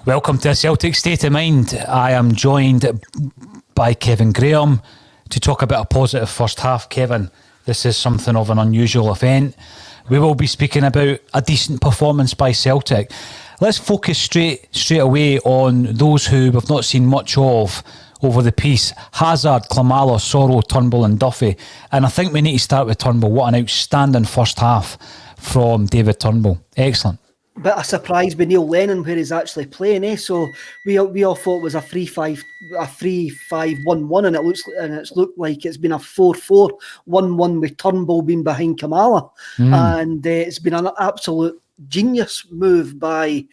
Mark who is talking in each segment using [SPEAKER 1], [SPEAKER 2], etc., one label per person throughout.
[SPEAKER 1] Welcome to Celtic State of Mind. I am joined by Kevin Graham to talk about a positive first half. Kevin, this is something of an unusual event. We will be speaking about a decent performance by Celtic. Let's focus straight away on those who we've not seen much of over the piece. Hazard, Klimala, Soro, Turnbull and Duffy. And I think we need to start with Turnbull. What an outstanding first half from David Turnbull. Excellent.
[SPEAKER 2] Bit of surprise with Neil Lennon where he's actually playing, So we all thought it was a 3-5-1-1, and it's looked like it's been a 4-4-1-1 with Turnbull being behind Klimala, and it's been an absolute genius move by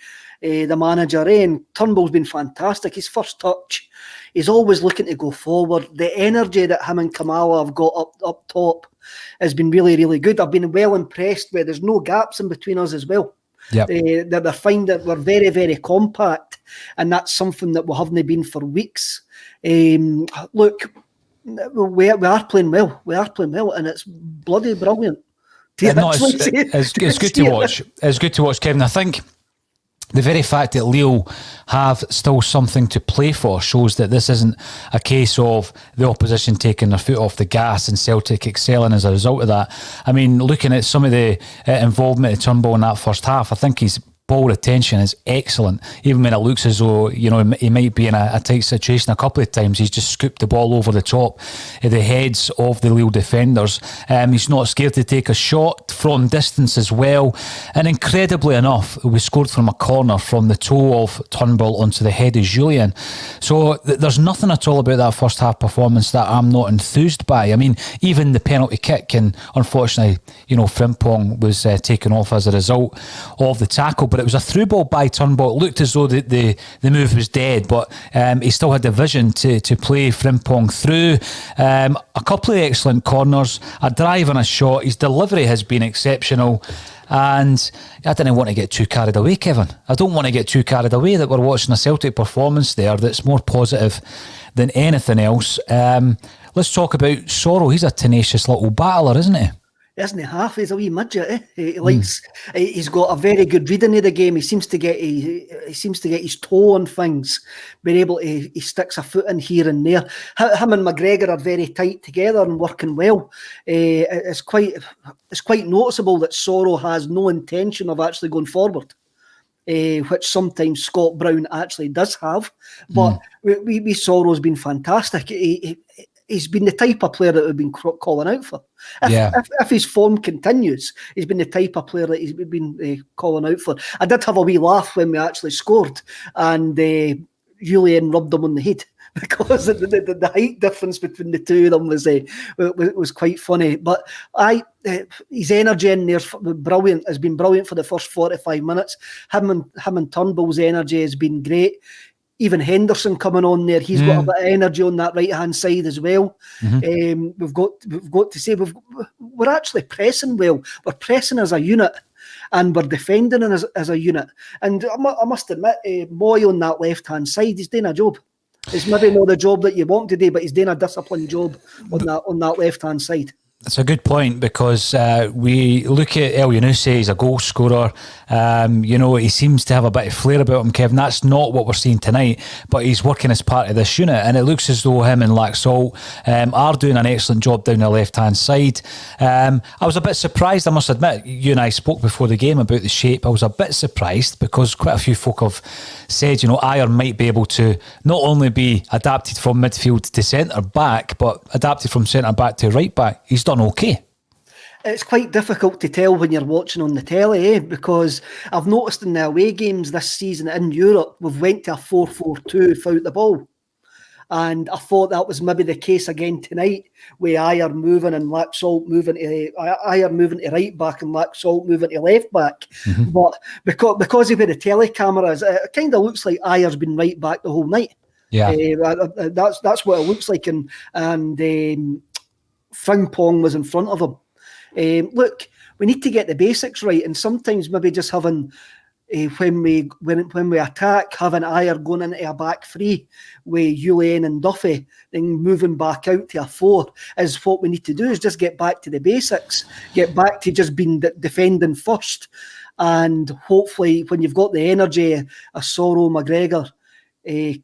[SPEAKER 2] the manager. And Turnbull's been fantastic. His first touch, he's always looking to go forward. The energy that him and Klimala have got up top has been really, really good. I've been well impressed where there's no gaps in between us as well.
[SPEAKER 1] Yep.
[SPEAKER 2] That they find that we're very, very compact, and that's something that we haven't been for weeks. Look, we are playing well. We are playing well, and it's bloody brilliant.
[SPEAKER 1] It's good to watch. It's good to watch, Kevin. I think the very fact that Lille have still something to play for shows that this isn't a case of the opposition taking their foot off the gas and Celtic excelling as a result of that. I mean, looking at some of the involvement of Turnbull in that first half, I think his ball retention is excellent. Even when it looks as though, he might be in a tight situation a couple of times, he's just scooped the ball over the top of the heads of the Lille defenders. He's not scared to take a shot from distance as well. And incredibly enough, we scored from a corner from the toe of Turnbull onto the head of Julian. So there's nothing at all about that first half performance that I'm not enthused by. I mean, even the penalty kick, and unfortunately, Frimpong was taken off as a result of the tackle. But it was a through ball by Turnbull. It looked as though the move was dead, but he still had the vision to play Frimpong through. A couple of excellent corners, a drive and a shot. His delivery has been exceptional. And I didn't want to get too carried away, Kevin. I don't want to get too carried away that we're watching a Celtic performance there that's more positive than anything else. Let's talk about Soro. He's a tenacious little battler, isn't he?
[SPEAKER 2] Isn't he half? He's a wee midget. He's got a very good reading of the game. He seems to get his toe on things. Being able to, he sticks a foot in here and there. Him and McGregor are very tight together and working well. It's quite noticeable that Soro has no intention of actually going forward, which sometimes Scott Brown actually does have. But we Soro's been fantastic. He's been the type of player that we've been calling out for. If his form continues, he's been the type of player that he's been calling out for. I did have a wee laugh when we actually scored, and Julian rubbed him on the head because the height difference between the two of them was quite funny. But his energy in there brilliant. Has been brilliant for the first 45 minutes. Him and Turnbull's energy has been great. Even Henderson coming on there, he's got a bit of energy on that right hand side as well. We've got to say we're actually pressing well. We're pressing as a unit, and we're defending as a unit. And I must admit, Moy on that left hand side, he's doing a job. It's maybe not the job that you want to do, but he's doing a disciplined job on that left hand side.
[SPEAKER 1] It's a good point because we look at El Yunusi, he's a goal scorer. He seems to have a bit of flair about him, Kevin. That's not what we're seeing tonight, but he's working as part of this unit, and it looks as though him and Laxalt are doing an excellent job down the left-hand side. I was a bit surprised, I must admit. You and I spoke before the game about the shape. I was a bit surprised because quite a few folk have said, Ajer might be able to not only be adapted from midfield to centre-back, but adapted from centre-back to right-back. He's done okay.
[SPEAKER 2] It's quite difficult to tell when you're watching on the telly, because I've noticed in the away games this season in Europe, we've went to a 4-4-2 without the ball. And I thought that was maybe the case again tonight, with Ajer moving and Laxalt moving to right back and Laxalt moving to left back. But because of where the telecameras, it kind of looks like Ajer's been right back the whole night.
[SPEAKER 1] Yeah,
[SPEAKER 2] that's what it looks like, and Frimpong was in front of him. Look, we need to get the basics right, and sometimes maybe just having when we attack, having Ajer going into a back three with Julian and Duffy, then moving back out to a 4 is what we need to do. Is just get back to the basics, get back to just being defending first. and hopefully when you've got the energy of Sorrow, McGregor,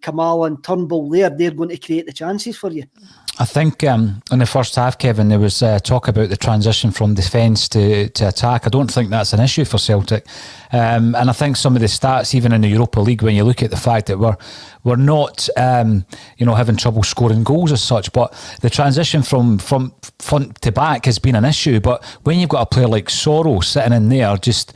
[SPEAKER 2] Kamala and Turnbull there, they're going to create the chances for you.
[SPEAKER 1] I think in the first half, Kevin, there was talk about the transition from defence to attack. I don't think that's an issue for Celtic. And I think some of the stats, even in the Europa League, when you look at the fact that we're not having trouble scoring goals as such, but the transition from front to back has been an issue. But when you've got a player like Sorrow sitting in there, just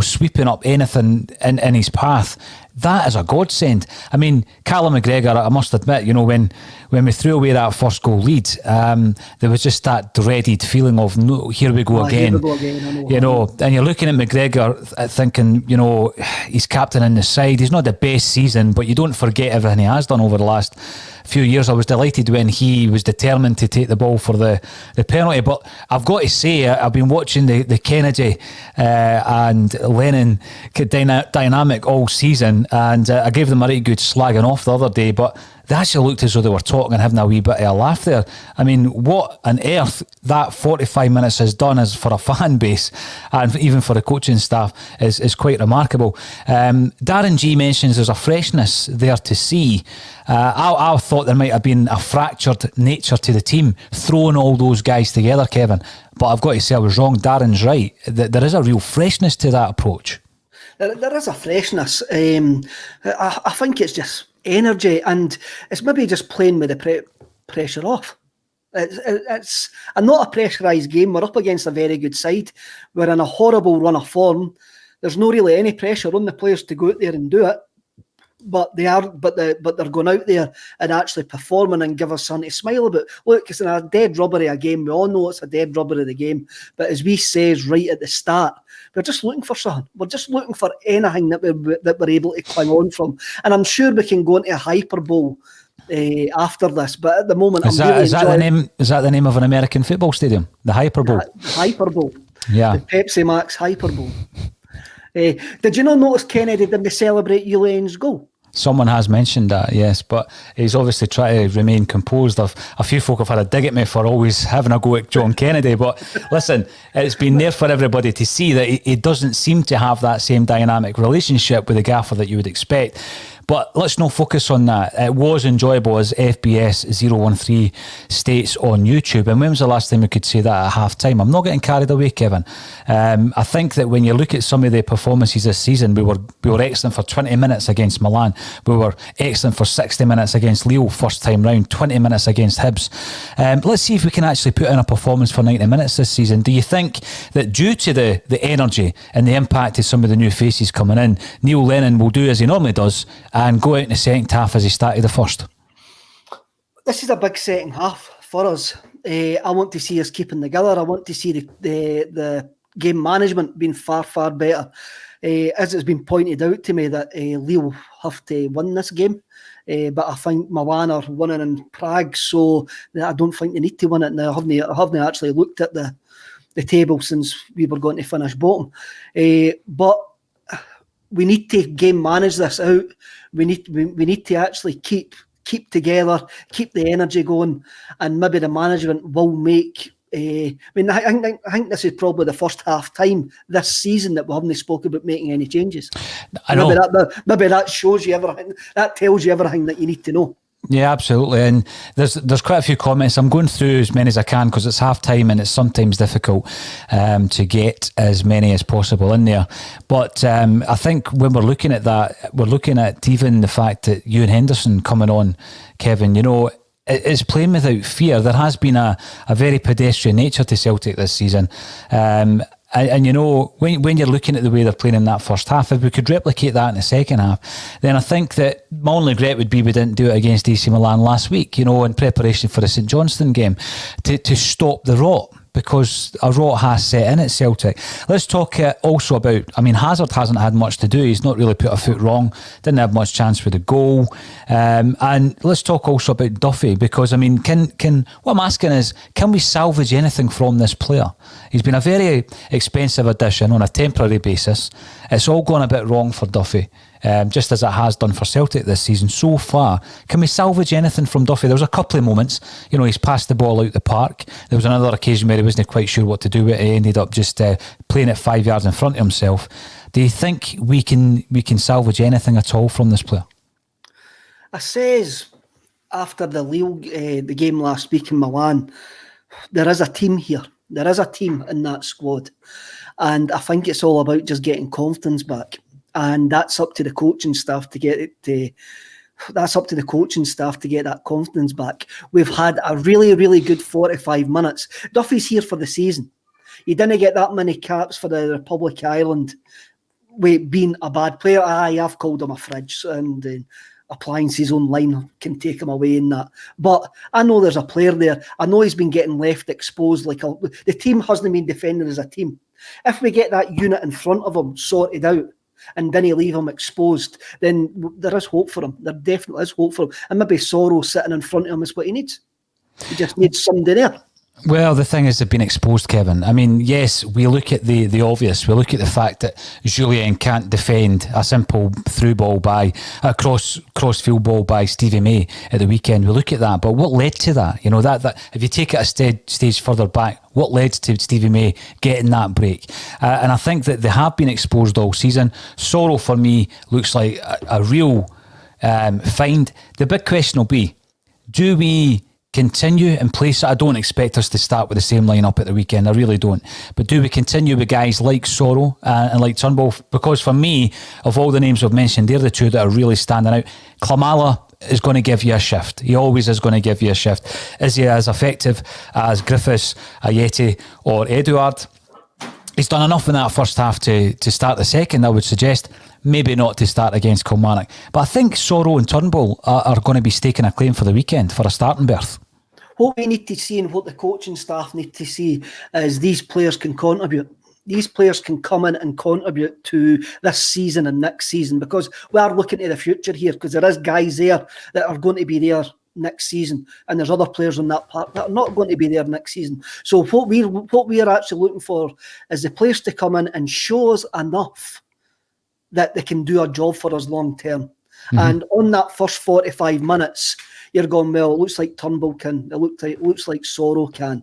[SPEAKER 1] sweeping up anything in his path, that is a godsend. I mean, Callum McGregor, I must admit, when we threw away that first goal lead, there was just that dreaded feeling of, no, here we go again. And you're looking at McGregor thinking, he's captain in the side. He's not the best season, but you don't forget everything he has done over the last few years. I was delighted when he was determined to take the ball for the penalty. But I've got to say, I've been watching the Kennedy and Lennon dynamic all season, and I gave them a really good slagging off the other day, but they actually looked as though they were talking and having a wee bit of a laugh there. I mean, what on earth that 45 minutes has done is for a fan base and even for the coaching staff is quite remarkable. Darren G mentions there's a freshness there to see. I thought there might have been a fractured nature to the team throwing all those guys together, Kevin. But I've got to say I was wrong. Darren's right. There is a real freshness to that approach.
[SPEAKER 2] There is a freshness. I think it's just energy, and it's maybe just playing with the pressure off. It's not a pressurised game. We're up against a very good side. We're in a horrible run of form. There's no really any pressure on the players to go out there and do it. But they're going out there and actually performing and give us something to smile about. Look, it's a dead rubber of a game. We all know it's a dead rubber of the game. But as we says right at the start, we're just looking for something. We're just looking for anything that we're able to cling on from. And I'm sure we can go into a hyperbole after this. But at the moment,
[SPEAKER 1] is that the name of an American football stadium? The Hyperbole.
[SPEAKER 2] Hyperbole.
[SPEAKER 1] Yeah.
[SPEAKER 2] The Pepsi Max Hyperbole. Did you not notice Kennedy didn't celebrate Ulan's goal?
[SPEAKER 1] Someone has mentioned that, yes, but he's obviously trying to remain composed. A few folk have had a dig at me for always having a go at John Kennedy, but listen, it's been there for everybody to see that he doesn't seem to have that same dynamic relationship with the gaffer that you would expect. But let's not focus on that. It was enjoyable, as FBS 013 states on YouTube. And when was the last time we could say that at half time? I'm not getting carried away, Kevin. I think that when you look at some of the performances this season, we were excellent for 20 minutes against Milan. We were excellent for 60 minutes against Lille first time round, 20 minutes against Hibs. Let's see if we can actually put in a performance for 90 minutes this season. Do you think that due to the energy and the impact of some of the new faces coming in, Neil Lennon will do as he normally does and go out in the second half as he started the first?
[SPEAKER 2] This is a big second half for us. I want to see us keeping together. I want to see the game management being far, far better. As it's been pointed out to me that Lille have to win this game. But I think Milan are winning in Prague, so I don't think they need to win it. Now, I haven't actually looked at the table since we were going to finish bottom. But we need to game manage this out. We need to actually keep together, keep the energy going, and maybe the management will make. I think this is probably the first half time this season that we haven't spoken about making any changes.
[SPEAKER 1] I know.
[SPEAKER 2] Maybe that shows you everything. That tells you everything that you need to know.
[SPEAKER 1] Yeah, absolutely. And there's quite a few comments. I'm going through as many as I can because it's half time and it's sometimes difficult to get as many as possible in there. But I think when we're looking at that, we're looking at even the fact that Ewan Henderson coming on, Kevin, it's playing without fear. There has been a very pedestrian nature to Celtic this season. And when you're looking at the way they're playing in that first half, if we could replicate that in the second half, then I think that my only regret would be we didn't do it against AC Milan last week, in preparation for the St Johnstone game, to stop the rot, because a rot has set in at Celtic. Let's talk also about, Hazard hasn't had much to do. He's not really put a foot wrong, didn't have much chance with the goal. And let's talk also about Duffy, because, can what I'm asking is, can we salvage anything from this player? He's been a very expensive addition on a temporary basis. It's all gone a bit wrong for Duffy. just as it has done for Celtic this season so far. Can we salvage anything from Duffy? There was a couple of moments, he's passed the ball out the park. There was another occasion where he wasn't quite sure what to do with it. He ended up just playing it 5 yards in front of himself. Do you think we can salvage anything at all from this player?
[SPEAKER 2] I says after the Lille the game last week in Milan, there is a team here. There is a team in that squad. And I think it's all about just getting confidence back. And that's up to the coaching staff to get it. That's up to the coaching staff to get that confidence back. We've had a really, really good 45 minutes. Duffy's here for the season. He didn't get that many caps for the Republic of Ireland with being a bad player. I've called him a fridge, and appliances online can take him away in that. But I know there's a player there. I know he's been getting left exposed. The team hasn't been defending as a team. If we get that unit in front of him sorted out and then he leave him exposed, then there is hope for him. There definitely is hope for him. And maybe Sorrow sitting in front of him is what he needs. He just needs somebody there.
[SPEAKER 1] Well, the thing is, they've been exposed, Kevin. I mean, yes, we look at the obvious. We look at the fact that Jullien can't defend a simple through ball by a cross field ball by Stevie May at the weekend. We look at that, but what led to that? That if you take it a stage further back, what led to Stevie May getting that break? And I think that they have been exposed all season. Sorrow for me looks like a real find. The big question will be: do we continue in place? I don't expect us to start with the same lineup at the weekend. I really don't. But do we continue with guys like Sorrow and like Turnbull? Because for me, of all the names we've mentioned, they're the two that are really standing out. Klimala is going to give you a shift. He always is going to give you a shift. Is he as effective as Griffiths, Ayeti or Eduard? He's done enough in that first half to start the second, I would suggest. Maybe not to start against Kilmarnock. But I think Sorrow and Turnbull are going to be staking a claim for the weekend for a starting berth.
[SPEAKER 2] What we need to see and what the coaching staff need to see is these players can contribute. These players can come in and contribute to this season and next season, because we are looking to the future here, because there is guys there that are going to be there next season, and there's other players on that part that are not going to be there next season. So what we are actually looking for is the players to come in and show us enough that they can do a job for us long term. Mm-hmm. And on that first 45 minutes, you're going, well, it looks like Turnbull can, it looks like Sorrow can.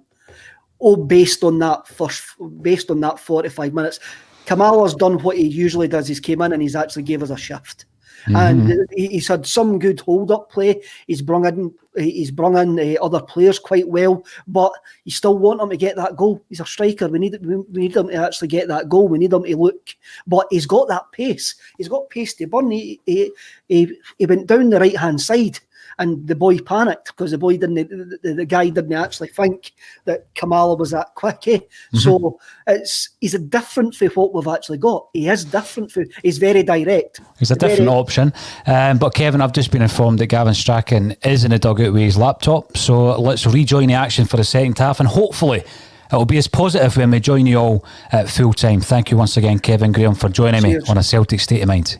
[SPEAKER 2] Based on that 45 minutes, Kamala's done what he usually does. He's came in and he's actually gave us a shift. Mm-hmm. And he's had some good hold-up play. He's brung in other players quite well, but you still want him to get that goal. He's a striker. We need him to actually get that goal. We need him to look. But he's got that pace. He's got pace to burn. He went down the right-hand side, and the boy panicked because the guy didn't actually think that Kamala was that quick. Mm-hmm. So he's a different for what we've actually got. He is different. He's very direct.
[SPEAKER 1] He's a different option. But Kevin, I've just been informed that Gavin Strachan is in the dugout with his laptop. So let's rejoin the action for the second half, and hopefully it'll be as positive when we join you all at full time. Thank you once again, Kevin Graham, for joining me on A Celtic State of Mind.